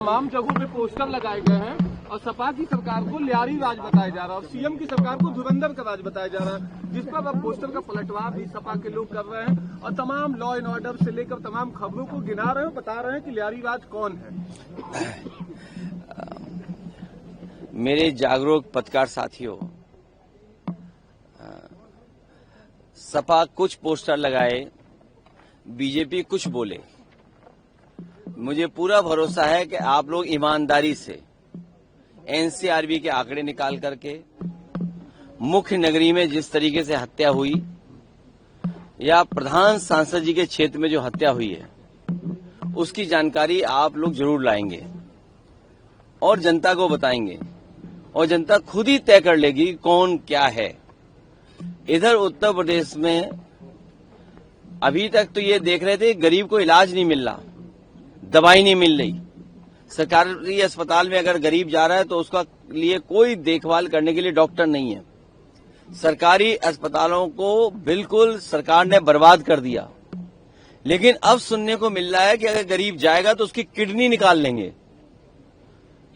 तमाम जगहों पे पोस्टर लगाए गए हैं और सपा की सरकार को लियारी राज बताया जा रहा है और सीएम की सरकार को धुरंधर का राज बताया जा रहा है, जिस पर अब पोस्टर का पलटवार भी सपा के लोग कर रहे हैं और तमाम लॉ एंड ऑर्डर से लेकर तमाम खबरों को गिना रहे हैं, बता रहे हैं कि लियारी राज कौन है। मेरे जागरूक पत्रकार साथियों, सपा कुछ पोस्टर लगाए, बीजेपी कुछ बोले। मुझे पूरा भरोसा है कि आप लोग ईमानदारी से एनसीआरबी के आंकड़े निकाल करके मुख्य नगरी में जिस तरीके से हत्या हुई या प्रधान सांसद जी के क्षेत्र में जो हत्या हुई है उसकी जानकारी आप लोग जरूर लाएंगे और जनता को बताएंगे और जनता खुद ही तय कर लेगी कौन क्या है। इधर उत्तर प्रदेश में अभी तक तो ये देख रहे थे गरीब को इलाज नहीं मिल रहा, दवाई नहीं मिल रही। सरकारी अस्पताल में अगर गरीब जा रहा है तो उसका लिए कोई देखभाल करने के लिए डॉक्टर नहीं है। सरकारी अस्पतालों को बिल्कुल सरकार ने बर्बाद कर दिया। लेकिन अब सुनने को मिल रहा है कि अगर गरीब जाएगा तो उसकी किडनी निकाल लेंगे।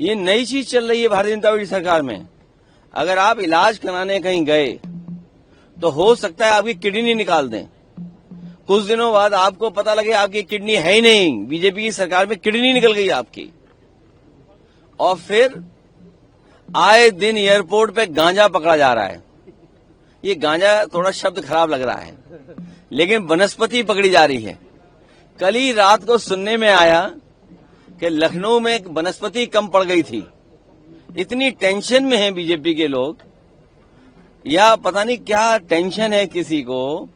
ये नई चीज चल रही है भारतीय जनता पार्टी सरकार में। अगर आप इलाज कराने कहीं गए तो हो सकता है आपकी किडनी निकाल दें। कुछ दिनों बाद आपको पता लगे आपकी किडनी है ही नहीं, बीजेपी की सरकार में किडनी निकल गई आपकी। और फिर आए दिन एयरपोर्ट पे गांजा पकड़ा जा रहा है। ये गांजा थोड़ा शब्द खराब लग रहा है, लेकिन वनस्पति पकड़ी जा रही है। कल ही रात को सुनने में आया कि लखनऊ में एक वनस्पति कम पड़ गई थी। इतनी टेंशन में है बीजेपी के लोग, या पता नहीं क्या टेंशन है किसी को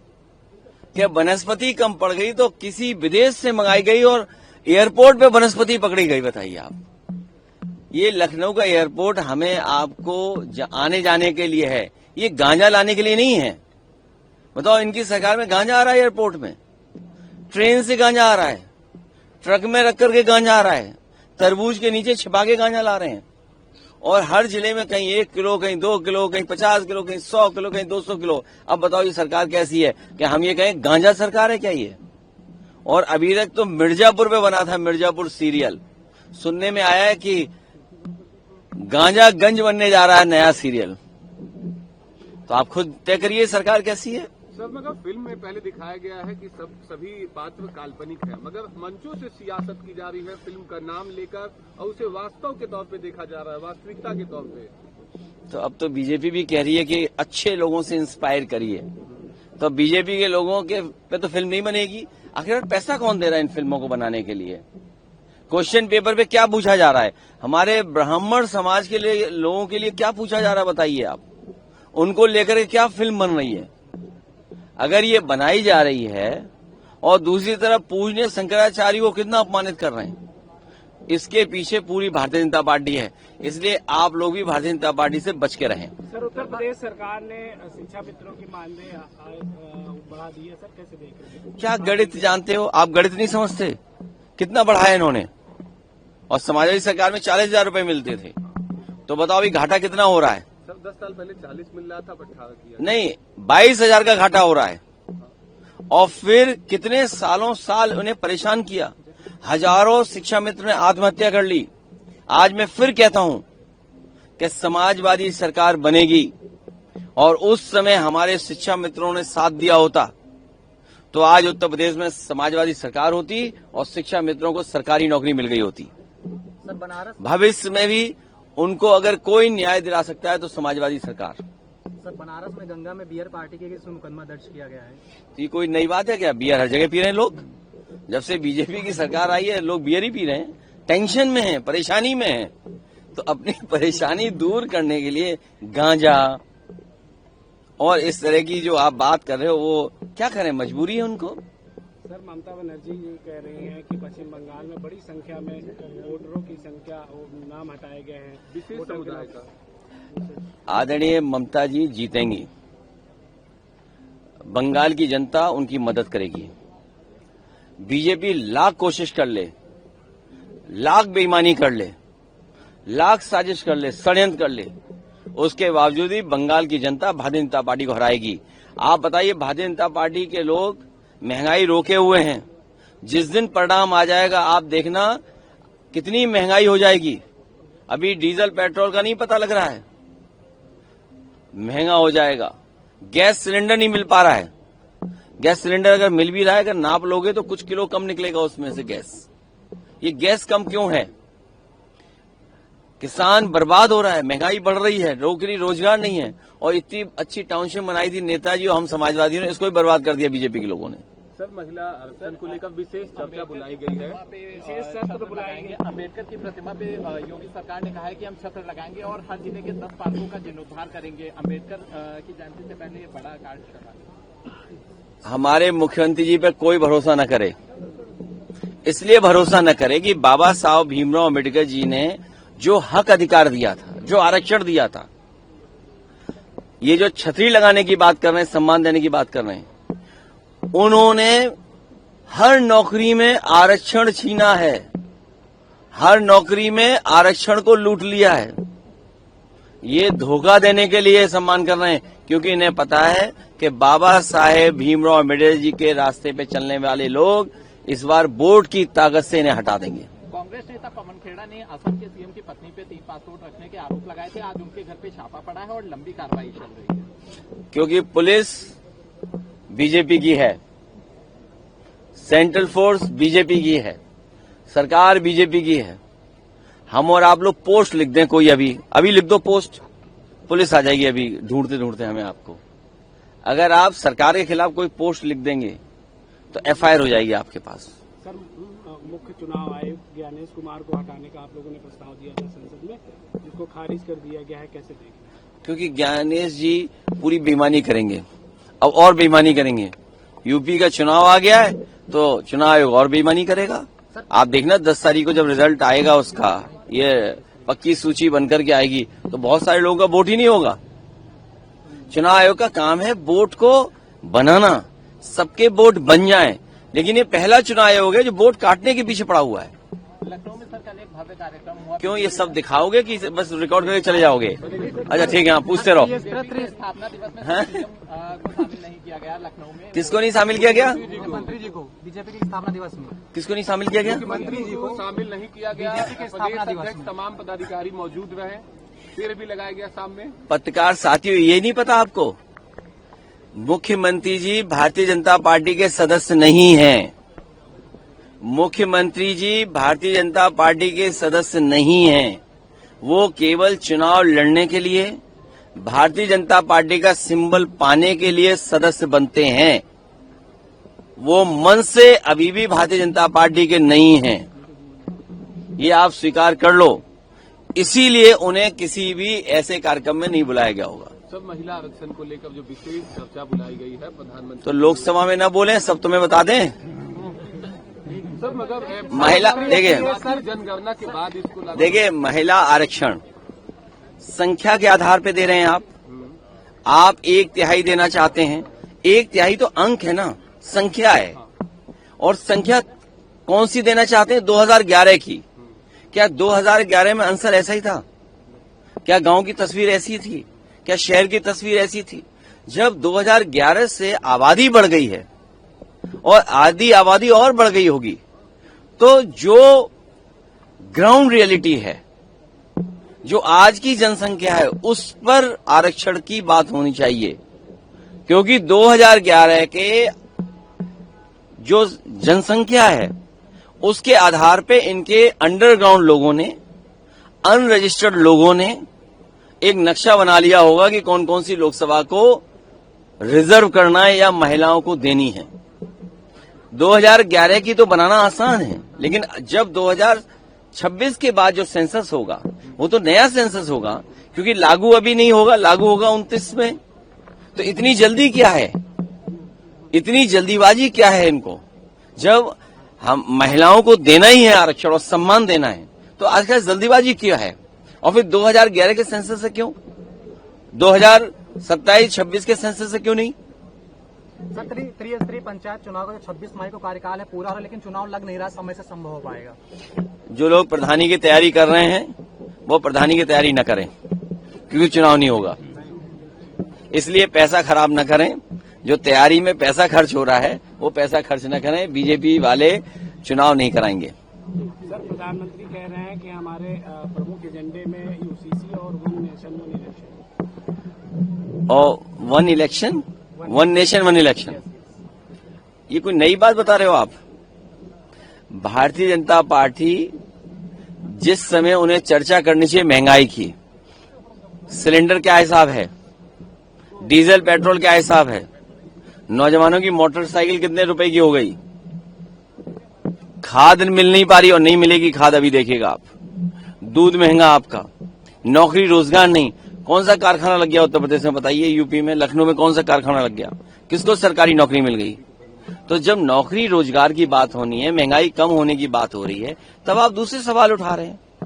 कि वनस्पति कम पड़ गई तो किसी विदेश से मंगाई गई और एयरपोर्ट पे वनस्पति पकड़ी गई। बताइए आप, ये लखनऊ का एयरपोर्ट हमें आपको आने जाने के लिए है, ये गांजा लाने के लिए नहीं है। बताओ, इनकी सरकार में गांजा आ रहा है एयरपोर्ट में, ट्रेन से गांजा आ रहा है, ट्रक में रख करके गांजा आ रहा है, तरबूज के नीचे छिपा के गांजा ला रहे हैं। और हर जिले में कहीं 1 किलो, कहीं 2 किलो, कहीं 50 किलो, कहीं 100 किलो, कहीं 200 किलो। अब बताओ ये सरकार कैसी है कि हम ये कहें गांजा सरकार है क्या ये? और अभी तक तो मिर्जापुर पे बना था, मिर्जापुर सीरियल। सुनने में आया है कि गांजा गंज बनने जा रहा है नया सीरियल। तो आप खुद तय करिए सरकार कैसी है। सर, मगर फिल्म में पहले दिखाया गया है कि सभी पात्र काल्पनिक है, मगर मंचों से सियासत की जा रही है फिल्म का नाम लेकर और उसे वास्तव के तौर पे देखा जा रहा है, वास्तविकता के तौर पे। तो अब तो बीजेपी भी कह रही है कि अच्छे लोगों से इंस्पायर करिए। तो बीजेपी के लोगों के पे तो फिल्म नहीं बनेगी। आखिर पैसा कौन दे रहा है इन फिल्मों को बनाने के लिए? क्वेश्चन पेपर पे क्या पूछा जा रहा है? हमारे ब्राह्मण समाज के लिए लोगों के लिए क्या पूछा जा रहा है बताइए आप। उनको लेकर क्या फिल्म बन रही है? अगर ये बनाई जा रही है और दूसरी तरफ पूजनीय शंकराचार्य को कितना अपमानित कर रहे हैं, इसके पीछे पूरी भारतीय जनता पार्टी है। इसलिए आप लोग भी भारतीय जनता पार्टी से बच के रहें। सर, उत्तर प्रदेश सरकार ने शिक्षा मित्रों की मानदेय बढ़ा दी है, सर कैसे देख रहे हैं? क्या गणित जानते हो आप? गणित नहीं समझते? कितना बढ़ाया इन्होंने? और समाजवादी सरकार में 40,000 रुपए मिलते थे। तो बताओ अभी घाटा कितना हो रहा है? 10 साल पहले 40 मिल रहा था, 18 किया। नहीं, 22,000 का घाटा हो रहा है। और फिर कितने साल उन्हें परेशान किया। हजारों शिक्षा मित्र ने आत्महत्या कर ली। आज मैं फिर कहता हूं कि समाजवादी सरकार बनेगी और उस समय हमारे शिक्षा मित्रों ने साथ दिया होता तो आज उत्तर प्रदेश में समाजवादी सरकार होती और शिक्षा मित्रों को सरकारी नौकरी मिल गई होती। सर, बनारस भविष्य में भी उनको अगर कोई न्याय दिला सकता है तो समाजवादी सरकार। सर, बनारस में गंगा में बियर पार्टी के केस में मुकदमा दर्ज किया गया है। तो ये कोई नई बात है क्या? बियर हर जगह पी रहे हैं लोग। जब से बीजेपी की सरकार आई है लोग बियर ही पी रहे हैं, टेंशन में हैं, परेशानी में हैं। तो अपनी परेशानी दूर करने के लिए गांजा और इस तरह की जो आप बात कर रहे हो वो क्या करें, मजबूरी है उनको। सर, ममता बनर्जी जी कह रही हैं कि पश्चिम बंगाल में बड़ी संख्या में वोटरों की संख्या नाम हटाए गए हैं विशेष समुदाय का। आदरणीय ममता जी जीतेंगी। बंगाल की जनता उनकी मदद करेगी। बीजेपी लाख कोशिश कर ले, लाख बेईमानी कर ले, लाख साजिश कर ले, षड्यंत्र कर ले, उसके बावजूद ही बंगाल की जनता भारतीय जनता पार्टी को हराएगी। आप बताइए, भारतीय जनता पार्टी के लोग महंगाई रोके हुए हैं। जिस दिन परिणाम आ जाएगा आप देखना, कितनी महंगाई हो जाएगी। अभी डीजल पेट्रोल का नहीं पता लग रहा है, महंगा हो जाएगा। गैस सिलेंडर नहीं मिल पा रहा है। गैस सिलेंडर अगर मिल भी रहा है, अगर नाप लोगे तो कुछ किलो कम निकलेगा उसमें से गैस। ये गैस कम क्यों है? किसान बर्बाद हो रहा है, महंगाई बढ़ रही है, नौकरी रोजगार नहीं है। और इतनी अच्छी टाउनशिप बनाई थी नेताजी और हम समाजवादियों ने, इसको भी बर्बाद कर दिया बीजेपी के लोगों ने। सर, महिला आरक्षण को लेकर विशेष चर्चा बुलाई गई है। विशेष सत्र बुलाएंगे। अम्बेडकर की प्रतिमा पे योगी सरकार ने कहा है कि हम सत्र लगाएंगे और हर जिले के 10 पार्कों का जीर्णोद्धार करेंगे। अम्बेडकर की जयंती से पहले ये बड़ा कार्यक्रम। हमारे मुख्यमंत्री जी पे कोई भरोसा न करे, इसलिए भरोसा न करे कि बाबा साहब भीमराव अम्बेडकर जी ने जो हक अधिकार दिया था, जो आरक्षण दिया था, ये जो छतरी लगाने की बात कर रहे हैं, सम्मान देने की बात कर रहे हैं, उन्होंने हर नौकरी में आरक्षण छीना है, हर नौकरी में आरक्षण को लूट लिया है। ये धोखा देने के लिए सम्मान कर रहे हैं, क्योंकि इन्हें पता है कि बाबा साहेब भीमराव अम्बेडकर जी के रास्ते पे चलने वाले लोग इस बार वोट की ताकत से इन्हें हटा देंगे। कांग्रेस नेता पवन खेड़ा ने असम के सीएम की पत्नी पे 3 पासपोर्ट रखने के आरोप लगाए थे। आज उनके घर पे छापा पड़ा है और लंबी कार्रवाई चल रही है। क्योंकि पुलिस बीजेपी की है, सेंट्रल फोर्स बीजेपी की है, सरकार बीजेपी की है। हम और आप लोग पोस्ट लिख दें, कोई अभी लिख दो पोस्ट, पुलिस आ जाएगी अभी ढूंढते ढूंढते हमें आपको। अगर आप सरकार के खिलाफ कोई पोस्ट लिख देंगे तो एफआईआर हो जाएगी आपके पास। सर, मुख्य चुनाव आयुक्त ज्ञानेश कुमार को हटाने का आप लोगों ने प्रस्ताव दिया था संसद में, जिसको खारिज कर दिया गया है, कैसे देखें? क्योंकि ज्ञानेश जी पूरी बेईमानी करेंगे, अब और बेईमानी करेंगे। यूपी का चुनाव आ गया है तो चुनाव आयोग और बेईमानी करेगा। आप देखना 10 तारीख को जब रिजल्ट आएगा उसका, ये पक्की सूची बनकर के आएगी, तो बहुत सारे लोगों का वोट ही नहीं होगा। चुनाव आयोग का काम है वोट को बनाना, सबके वोट बन जाएं, लेकिन ये पहला चुनाव आयोग है जो वोट काटने के पीछे पड़ा हुआ है। लखनऊ में सर कल एक भव्य कार्यक्रम हुआ। क्यों ये सब दिखाओगे कि बस रिकॉर्ड करके चले जाओगे? अच्छा ठीक है, आप पूछते रहो। स्थापना दिवस में सीएम को शामिल नहीं किया गया लखनऊ में। किसको नहीं शामिल किया गया? मुख्यमंत्री जी को बीजेपी की स्थापना दिवस में किसको नहीं शामिल किया गया? मुख्यमंत्री जी को शामिल नहीं किया गया। प्रदेश अध्यक्ष तमाम पदाधिकारी मौजूद रहे, फिर भी लगाया गया सामने। पत्रकार साथियों, ये नहीं पता आपको? मुख्यमंत्री जी भारतीय जनता पार्टी के सदस्य नहीं हैं। मुख्यमंत्री जी भारतीय जनता पार्टी के सदस्य नहीं हैं। वो केवल चुनाव लड़ने के लिए, भारतीय जनता पार्टी का सिंबल पाने के लिए सदस्य बनते हैं। वो मन से अभी भी भारतीय जनता पार्टी के नहीं हैं, ये आप स्वीकार कर लो। इसीलिए उन्हें किसी भी ऐसे कार्यक्रम में नहीं बुलाया गया होगा। सब महिला आरक्षण को लेकर जो विशेष चर्चा बुलाई गई है, प्रधानमंत्री तो लोकसभा में न बोले, सब तुम्हें बता दें। सब मतलब महिला देखिए, जनगणना के बाद इसको लागू। देखिए, महिला आरक्षण संख्या के आधार पे दे रहे हैं आप 1/3 देना चाहते हैं। 1/3 तो अंक है ना, संख्या है। और संख्या कौन सी देना चाहते हैं? 2011 की। क्या 2011 में आंसर ऐसा ही था? क्या गांव की तस्वीर ऐसी थी? क्या शहर की तस्वीर ऐसी थी? जब 2011 से आबादी बढ़ गई है और आधी आबादी और बढ़ गई होगी, तो जो ग्राउंड रियलिटी है, जो आज की जनसंख्या है, उस पर आरक्षण की बात होनी चाहिए। क्योंकि 2011 के जो जनसंख्या है उसके आधार पे इनके अंडरग्राउंड लोगों ने, अनरजिस्टर्ड लोगों ने एक नक्शा बना लिया होगा कि कौन कौन सी लोकसभा को रिजर्व करना है या महिलाओं को देनी है। 2011 की तो बनाना आसान है, लेकिन जब 2026 के बाद जो सेंसस होगा वो तो नया सेंसस होगा, क्योंकि लागू अभी नहीं होगा, लागू होगा 29 में। तो इतनी जल्दी क्या है, इतनी जल्दीबाजी क्या है इनको? जब हम महिलाओं को देना ही है आरक्षण और सम्मान देना है, तो आजकल जल्दीबाजी क्या है? और फिर 2011 के सेंसस से क्यों? 2027-26 के सेंसस से क्यों नहीं? सर, त्रिस्तरीय पंचायत चुनाव का जो 26 मई को कार्यकाल है पूरा हो रहा है, लेकिन चुनाव लग नहीं रहा, समय से संभव हो पाएगा? जो लोग प्रधानी की तैयारी कर रहे हैं वो प्रधानी की तैयारी न करें, क्योंकि चुनाव नहीं होगा। इसलिए पैसा खराब न करें। जो तैयारी में पैसा खर्च हो रहा है वो पैसा खर्च न करें। बीजेपी वाले चुनाव नहीं कराएंगे। सर, प्रधानमंत्री कह रहे हैं कि हमारे प्रमुख एजेंडे में यूसीसी और वन नेशन वन इलेक्शन। और one election, one nation one election, ये कोई नई बात बता रहे हो आप? भारतीय जनता पार्टी जिस समय उन्हें चर्चा करनी चाहिए महंगाई की, सिलेंडर क्या हिसाब है, डीजल पेट्रोल क्या हिसाब है, नौजवानों की मोटरसाइकिल कितने रुपए की हो गई, खाद मिल नहीं पा रही और नहीं मिलेगी खाद, अभी देखिएगा आप, दूध महंगा आपका, नौकरी रोजगार नहीं। कौन सा कारखाना लग गया उत्तर प्रदेश में बताइए? यूपी में लखनऊ में कौन सा कारखाना लग गया? किसको सरकारी नौकरी मिल गई? तो जब नौकरी रोजगार की बात होनी है, महंगाई कम होने की बात हो रही है, तब आप दूसरे सवाल उठा रहे हैं।